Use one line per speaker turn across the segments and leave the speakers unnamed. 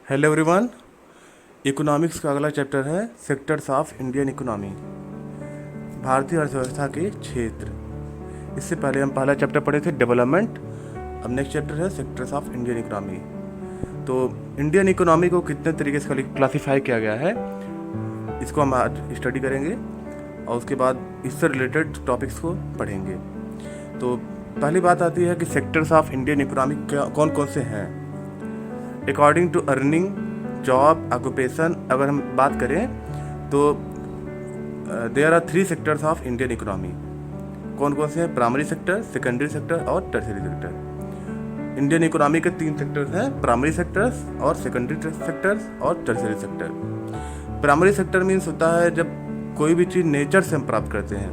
Hello everyone. Economics का अगला chapter है सेक्टर्स ऑफ इंडियन इकोनॉमी, भारतीय अर्थव्यवस्था के क्षेत्र। इससे पहले हम पहला चैप्टर पढ़े थे डेवलपमेंट, अब नेक्स्ट चैप्टर है सेक्टर्स ऑफ इंडियन इकोनॉमी। तो इंडियन इकोनॉमी को कितने तरीके से क्लासीफाई किया गया है, इसको हम आज स्टडी करेंगे और उसके बाद इससे रिलेटेड टॉपिक्स को पढ़ेंगे। तो पहली बात आती है कि सेक्टर्स ऑफ इंडियन इकोनॉमी कौन कौन से हैं। According to earning, job, occupation अगर हम बात करें तो there are 3 sectors of Indian economy. कौन कौन से हैं? प्राइमरी सेक्टर, सेकेंडरी सेक्टर और टर्शियरी सेक्टर। इंडियन इकोनॉमी के 3 सेक्टर्स हैं, प्राइमरी सेक्टर्स और सेकेंडरी सेक्टर्स और tertiary sector. Primary sector means होता है जब कोई भी चीज़ नेचर से हम प्राप्त करते हैं,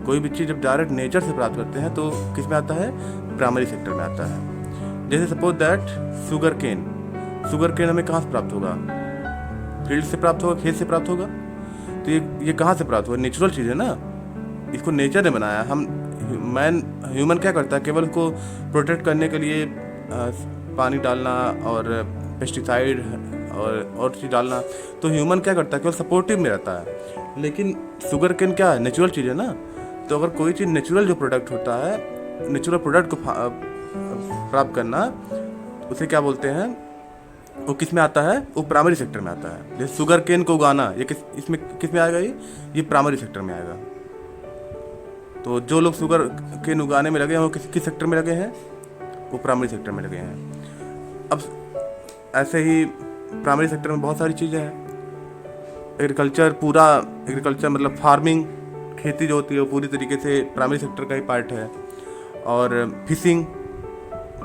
कोई भी चीज़ जब डायरेक्ट नेचर से प्राप्त करते हैं तो किस में आता है? प्राइमरी सेक्टर में आता है। जैसे सपोज दैट शुगर केन हमें कहाँ से प्राप्त होगा? फील्ड से प्राप्त होगा, खेत से प्राप्त होगा। तो ये कहाँ से प्राप्त होगा? नेचुरल चीज़ है ना, इसको नेचर ने बनाया। ह्यूमन क्या करता है? केवल इसको प्रोटेक्ट करने के लिए पानी डालना और पेस्टिसाइड और चीज़ डालना, तो ह्यूमन क्या करता है? केवल सपोर्टिव में रहता है। लेकिन शुगर केन क्या है? नेचुरल चीज़ है ना। तो अगर कोई चीज़ नेचुरल जो प्रोडक्ट होता है, नेचुरल प्रोडक्ट को प्राप्त करना, उसे क्या बोलते हैं? वो किस में आता है? वो प्राइमरी सेक्टर में आता है। जैसे शुगर केन को उगाना, ये इसमें किस में आएगा? ये प्राइमरी सेक्टर में आएगा। तो जो लोग शुगर केन उगाने में लगे हैं वो किस सेक्टर में लगे हैं? वो प्राइमरी सेक्टर में लगे हैं। अब ऐसे ही प्राइमरी सेक्टर में बहुत सारी चीज़ें हैं। एग्रीकल्चर मतलब फार्मिंग, खेती जो होती है वो पूरी तरीके से प्राइमरी सेक्टर का ही पार्ट है। और फिशिंग,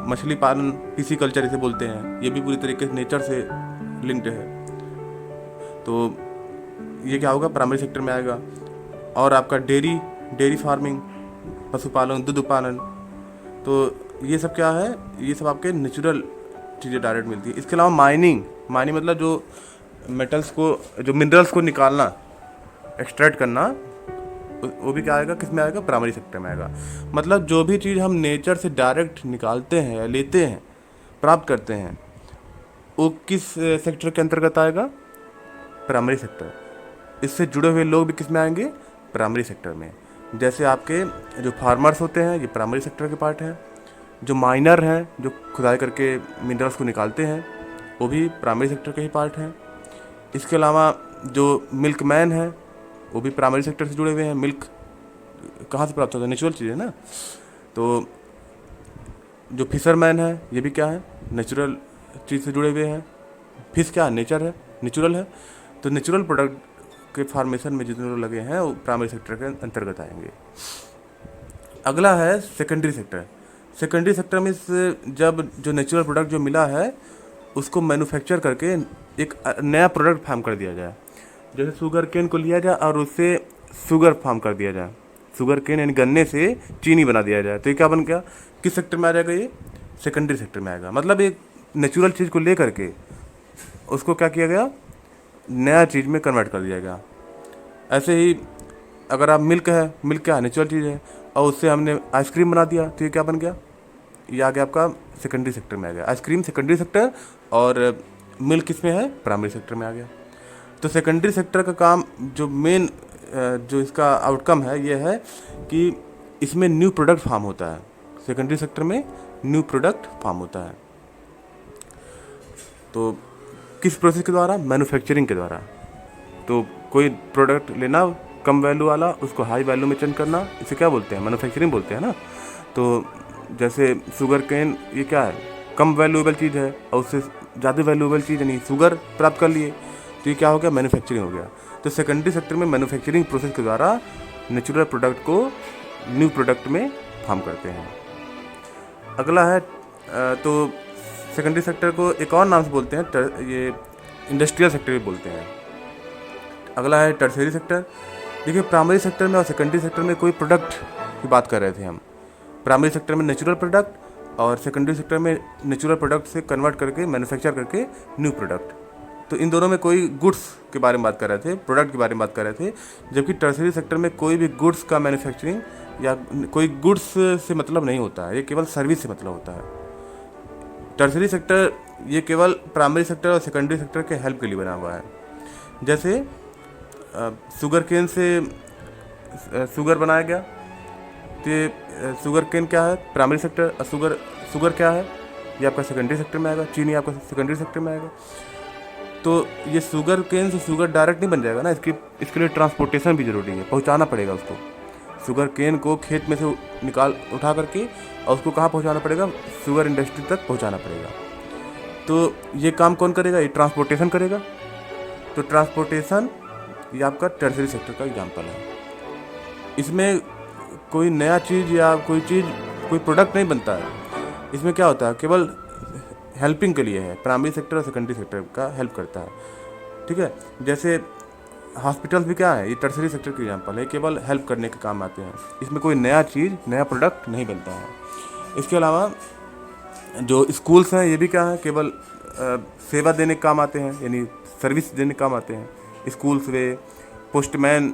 मछली पालन, पिसीकल्चर इसे बोलते हैं, ये भी पूरी तरीके से नेचर से लिंक्ड है। तो ये क्या होगा? प्राइमरी सेक्टर में आएगा। और आपका डेयरी फार्मिंग, पशुपालन, दूध उत्पादन, तो ये सब क्या है? ये सब आपके नेचुरल चीज़ें डायरेक्ट मिलती है। इसके अलावा माइनिंग मतलब जो मेटल्स को, जो मिनरल्स को निकालना, एक्सट्रैक्ट करना, वो भी क्या आएगा? किस में आएगा? प्राइमरी सेक्टर में आएगा। मतलब जो भी चीज़ हम नेचर से डायरेक्ट निकालते हैं या लेते हैं, प्राप्त करते हैं, वो किस सेक्टर के अंतर्गत आएगा? Primary sector. इससे जुड़े हुए लोग भी किस में आएंगे? प्राइमरी सेक्टर में। जैसे आपके जो फार्मर्स होते हैं, ये प्राइमरी सेक्टर के पार्ट हैं। जो माइनर हैं, जो खुदाई करके मिनरल्स को निकालते हैं, वो भी प्राइमरी सेक्टर के ही पार्ट हैं। इसके अलावा जो मिल्कमैन है, वो भी प्राइमरी सेक्टर से जुड़े हुए हैं। मिल्क कहाँ से प्राप्त होता है? नेचुरल चीज़ है ना। तो जो फिशरमैन है, ये भी क्या है? नेचुरल चीज़ से जुड़े हुए हैं। फिश क्या है? नेचर है, नेचुरल है। तो नेचुरल प्रोडक्ट के फार्मेशन में जितने लोग लगे हैं वो प्राइमरी सेक्टर के अंतर्गत आएंगे। अगला है सेकेंडरी सेक्टर। सेकेंडरी सेक्टर में जब जो नेचुरल प्रोडक्ट जो मिला है उसको मैन्युफैक्चर करके एक नया प्रोडक्ट फार्म कर दिया जाए। जैसे शुगर केन को लिया जाए और उससे शुगर फार्म कर दिया जाए, शुगर केन यानी गन्ने से चीनी बना दिया जाए, तो ये क्या बन गया? किस सेक्टर में आ जाएगा? ये सेकेंडरी सेक्टर में आएगा। मतलब एक नेचुरल चीज़ को ले करके उसको क्या किया गया? नया चीज़ में कन्वर्ट कर दिया गया। ऐसे ही अगर आप मिल्क क्या है? नेचुरल चीज़ है, और उससे हमने आइसक्रीम बना दिया, तो ये क्या बन गया? ये आ गया आपका सेकेंडरी सेक्टर में आ गया। आइसक्रीम सेकेंडरी सेक्टर और मिल्क किस में है? प्राइमरी सेक्टर में आ गया। तो सेकेंडरी सेक्टर का काम, जो मेन जो इसका आउटकम है, ये है कि इसमें न्यू प्रोडक्ट फार्म होता है। सेकेंडरी सेक्टर में न्यू प्रोडक्ट फार्म होता है। तो किस प्रोसेस के द्वारा? मैन्युफैक्चरिंग के द्वारा। तो कोई प्रोडक्ट लेना कम वैल्यू वाला, उसको हाई वैल्यू में चेंज करना, इसे क्या बोलते हैं? मैन्युफैक्चरिंग बोलते हैं ना। तो जैसे शुगर केन, ये क्या है? कम वैल्यूएबल चीज़ है और उससे ज़्यादा वैल्यूएबल चीज़ यानी शुगर प्राप्त कर लिए, तो ये क्या हो गया? मैन्युफैक्चरिंग हो गया। तो सेकेंडरी सेक्टर में मैन्युफैक्चरिंग प्रोसेस के द्वारा नेचुरल प्रोडक्ट को न्यू प्रोडक्ट में फार्म करते हैं। अगला है तो सेकेंडरी सेक्टर को एक और नाम से बोलते हैं, ये इंडस्ट्रियल सेक्टर भी बोलते हैं। अगला है टर्शियरी सेक्टर। देखिए, प्राइमरी सेक्टर में और सेकेंडरी सेक्टर में कोई प्रोडक्ट की बात कर रहे थे हम। प्राइमरी सेक्टर में नेचुरल प्रोडक्ट और सेकेंडरी सेक्टर में नेचुरल प्रोडक्ट से कन्वर्ट करके मैन्युफैक्चर करके न्यू प्रोडक्ट। तो इन दोनों में कोई गुड्स के बारे में बात कर रहे थे, प्रोडक्ट के बारे में बात कर रहे थे। जबकि टर्शियरी सेक्टर में कोई भी गुड्स का मैन्युफैक्चरिंग या कोई गुड्स से मतलब नहीं होता है, ये केवल सर्विस से मतलब होता है। टर्शियरी सेक्टर ये केवल प्राइमरी सेक्टर और सेकेंडरी सेक्टर के हेल्प के लिए बना हुआ है। जैसे शुगर केन से शुगर बनाया गया, तो ये शुगर केन क्या है, प्राइमरी सेक्टर, और शुगर क्या है, ये आपका सेकेंडरी सेक्टर में आएगा, चीनी आपका सेकेंडरी सेक्टर में आएगा। तो ये शुगर केन से शुगर डायरेक्ट नहीं बन जाएगा ना, इसके लिए ट्रांसपोर्टेशन भी ज़रूरी है, पहुंचाना पड़ेगा उसको। शुगर केन को खेत में से उठा करके और उसको कहाँ पहुंचाना पड़ेगा, शुगर इंडस्ट्री तक पहुंचाना पड़ेगा। तो ये काम कौन करेगा, ये ट्रांसपोर्टेशन करेगा। तो ट्रांसपोर्टेशन ये आपका टर्शरी सेक्टर का एग्जांपल है। इसमें कोई नया चीज़ या कोई प्रोडक्ट नहीं बनता है, इसमें क्या होता है, केवल हेल्पिंग के लिए है। प्राइमरी सेक्टर और सेकेंडरी सेक्टर का हेल्प करता है, ठीक है। जैसे हॉस्पिटल्स भी क्या है, ये टर्शरी सेक्टर की एग्जांपल है, केवल हेल्प करने के काम आते हैं। इसमें कोई नया प्रोडक्ट नहीं बनता है। इसके अलावा जो स्कूल्स हैं ये भी क्या है, केवल सेवा देने के काम आते हैं, यानी सर्विस देने के काम आते हैं। स्कूल्स वे पोस्टमैन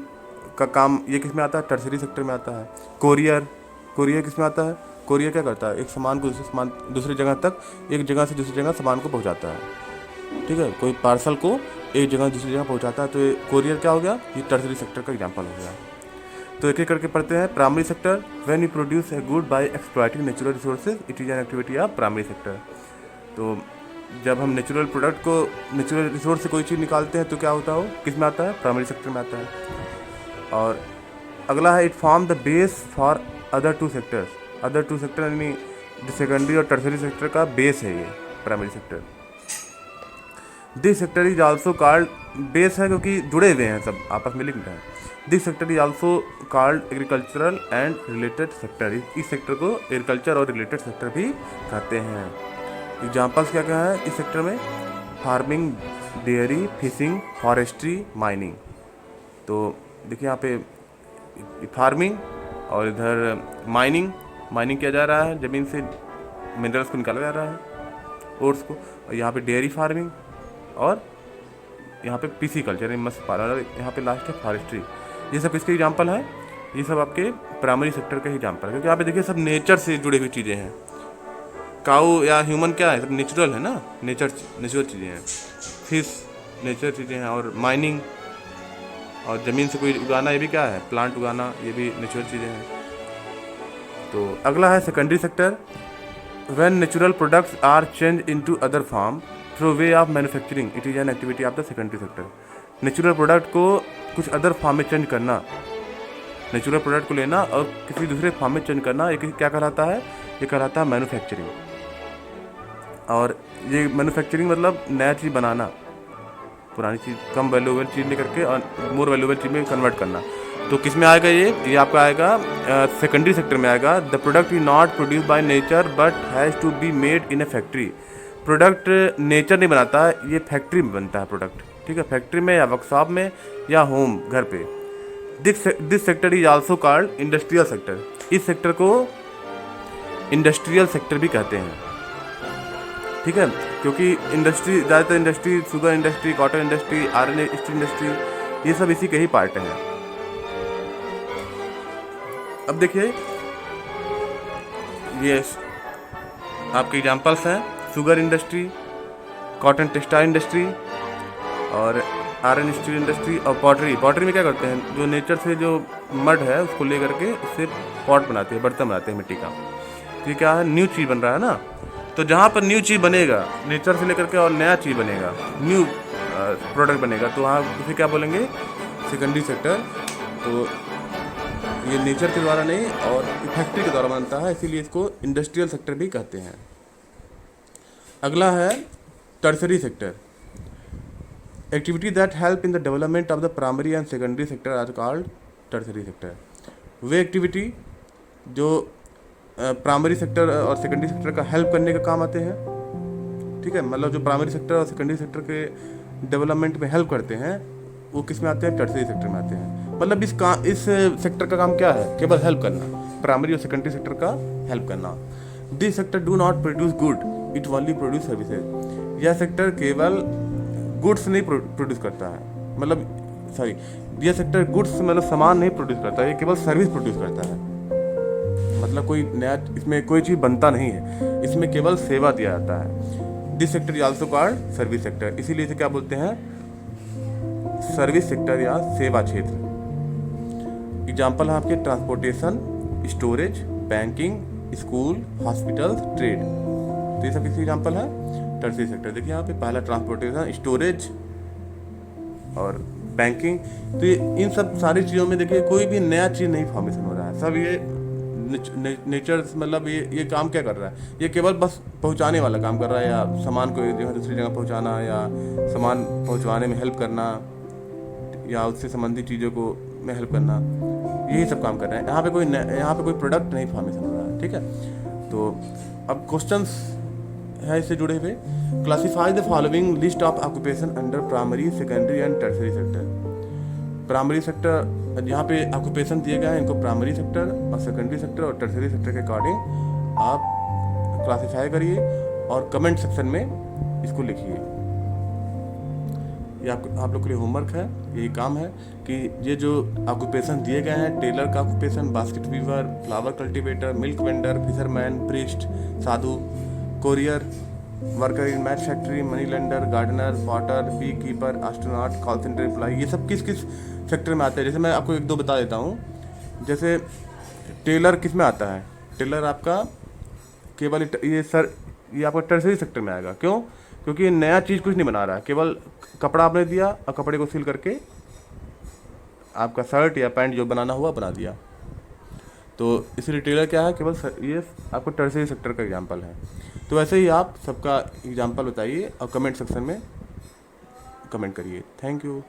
का काम ये किस में आता है, टर्शरी सेक्टर में आता है। कोरियर किस में आता है, कोरियर क्या करता है, एक सामान को दूसरी जगह तक, एक जगह से दूसरी जगह सामान को पहुंचाता है, ठीक है। कोई पार्सल को एक जगह दूसरी जगह पहुंचाता है, तो ये कोरियर क्या हो गया, ये टर्शरी सेक्टर का एग्जांपल हो गया। तो एक एक करके पढ़ते हैं। Primary sector, when you produce a good by exploiting natural resources, it is an activity of primary sector. तो जब हम नेचुरल रिसोर्स से कोई चीज़ निकालते हैं तो क्या होता हो, किस में आता है, प्राइमरी सेक्टर में आता है। और अगला है, it form the base for other two sector यानी सेकेंडरी और टर्शरी सेक्टर का बेस है ये primary sector. This sector is also called, base है क्योंकि जुड़े हुए हैं, सब आपस में लिंक्ड हैं। This sector is also called agricultural and related sector. इस सेक्टर को एग्रीकल्चर और रिलेटेड सेक्टर भी कहते हैं। एग्जाम्पल्स क्या क्या है इस सेक्टर में, farming, dairy, fishing, forestry, mining. तो देखिए यहाँ पे फार्मिंग और इधर माइनिंग किया जा रहा है, ज़मीन से मिनरल्स को निकाला जा रहा है, ओट्स को। और यहाँ पे डेयरी फार्मिंग, और यहाँ पे पीसी कल्चर, मत्स्य पालन, और यहाँ पे लास्ट है फॉरेस्ट्री। ये सब किसके एग्जाम्पल हैं, ये सब आपके प्राइमरी सेक्टर के एग्जाम्पल है, क्योंकि यहाँ पे देखिए सब नेचर से जुड़ी हुई चीज़ें हैं। काऊ या ह्यूमन क्या है, सब नेचुरल है ना, नेचुरल चीज़ें हैं। फिश नेचुरल चीज़ें हैं, और माइनिंग और ज़मीन से कोई उगाना, ये भी क्या है, प्लांट उगाना, ये भी नेचुरल चीज़ें हैं। तो अगला है secondary sector, when natural products are change into other form through way of manufacturing, it is an activity of the secondary sector. Natural product को कुछ अदर फॉर्म में चेंज करना, नेचुरल प्रोडक्ट को लेना और किसी दूसरे फॉर्म में चेंज करना, ये क्या कहलाता है, ये कहलाता है मैन्युफैक्चरिंग। और ये मैन्युफैक्चरिंग मतलब नया चीज़ बनाना, पुरानी चीज़, कम वैल्यूएबल चीज़ लेकर के और मोर वैल्यूएबल चीज़ में कन्वर्ट करना। तो किस में आएगा ये आपका आएगा सेकेंडरी सेक्टर में आएगा। The product is not produce by nature but has to be made in a factory. Product nature नहीं बनाता है, ये फैक्ट्री में बनता है प्रोडक्ट, ठीक है, फैक्ट्री में या वर्कशॉप में या होम, घर पे। This sector is also called industrial sector. इस सेक्टर को इंडस्ट्रियल सेक्टर भी कहते हैं, ठीक है, क्योंकि इंडस्ट्री, ज़्यादातर industry, sugar industry, cotton industry, iron steel industry, ये सब इसी के ही पार्ट हैं। अब देखिए ये आपके एग्जांपल्स हैं, sugar industry, cotton textile industry, और आयरन स्टील इंडस्ट्री, और पॉटरी में क्या करते हैं, जो नेचर से जो मड है उसको ले करके उससे पॉट बनाते हैं, बर्तन बनाते हैं मिट्टी का। तो ये क्या है, न्यू चीज़ बन रहा है ना। तो जहाँ पर न्यू चीज़ बनेगा, नेचर से लेकर के और नया चीज़ बनेगा, न्यू प्रोडक्ट बनेगा, तो वहाँ उसे क्या बोलेंगे, सेकेंडरी सेक्टर। तो ये नेचर के द्वारा नहीं और फैक्ट्री के द्वारा बनता है, इसीलिए इसको इंडस्ट्रियल सेक्टर भी कहते हैं। अगला है tertiary sector. Activity that help in the development of the primary and secondary sector are called tertiary sector. वे एक्टिविटी जो प्राइमरी सेक्टर और सेकेंडरी सेक्टर का हेल्प करने का काम आते हैं, ठीक है, मतलब जो प्राइमरी सेक्टर और सेकेंडरी सेक्टर के डेवलपमेंट में हेल्प करते हैं, वो किस में आते हैं, टर्शरी सेक्टर में आते हैं। मतलब इस सेक्टर का काम क्या है, केवल हेल्प करना, प्राइमरी और सेकेंडरी सेक्टर का हेल्प करना। This sector do not produce good, it only produce services. यह सेक्टर केवल गुड्स नहीं प्रोड्यूस करता है, मतलब यह सेक्टर गुड्स मतलब सामान नहीं प्रोड्यूस करता है, ये केवल सर्विस प्रोड्यूस करता है। मतलब कोई नया इसमें कोई चीज़ बनता नहीं है, इसमें केवल सेवा दिया जाता है। This sector is also called service sector, इसीलिए इसे क्या बोलते हैं, सर्विस सेक्टर या सेवा क्षेत्र। एग्जाम्पल है आपके transportation, storage, banking, school, hospital, trade. तो ये सब किसके एग्जाम्पल है, टर्शियरी सेक्टर। देखिए यहाँ पे पहला ट्रांसपोर्टेशन, स्टोरेज और बैंकिंग। तो ये इन सब सारी चीज़ों में देखिए कोई भी नया चीज़ नहीं फॉर्मेशन हो रहा है, सब ये नेचर मतलब ये काम क्या कर रहा है, ये केवल बस पहुंचाने वाला काम कर रहा है, या सामान को एक जगह दूसरी जगह पहुंचाना, या सामान पहुंचवाने में हेल्प करना, या उससे संबंधित चीज़ों को में हेल्प करना, यही सब काम कर रहे हैं। यहाँ पे कोई प्रोडक्ट नहीं फॉर्मेशन हो रहा है, ठीक है। तो अब क्वेश्चंस है इससे जुड़े हुए। Classify the following list of occupation under primary, secondary and tertiary sector. Primary sector, यहाँ पे ऑक्यूपेशन दिए गए हैं, इनको प्राइमरी सेक्टर और सेकेंडरी सेक्टर और टर्शियरी सेक्टर के अकॉर्डिंग आप क्लासीफाई करिए और कमेंट सेक्शन में इसको लिखिए। ये आप लोग के लिए होमवर्क है, यही काम है कि ये जो ऑक्यूपेशन दिए गए हैं, टेलर का occupation, basket weaver, flower cultivator, milk vendor, fisherman, priest, sadhu, courier, worker in match factory, money lender, gardener, potter, beekeeper, astronaut, call centre employ, ये सब किस किस सेक्टर में आते हैं। जैसे मैं आपको एक दो बता देता हूँ। जैसे टेलर किस में आता है, टेलर आपका केवल ये आपका टर्शियरी सेक्टर में आएगा। क्यों? क्योंकि ये नया चीज़ कुछ नहीं बना रहा है, केवल कपड़ा आपने दिया और कपड़े को सिल करके आपका शर्ट या पैंट जो बनाना हुआ बना दिया। तो इसलिए टेलर क्या है, केवल ये आपको टर्शियरी सेक्टर का एग्जांपल है। तो वैसे ही आप सबका एग्जांपल बताइए और कमेंट सेक्शन में कमेंट करिए। Thank you.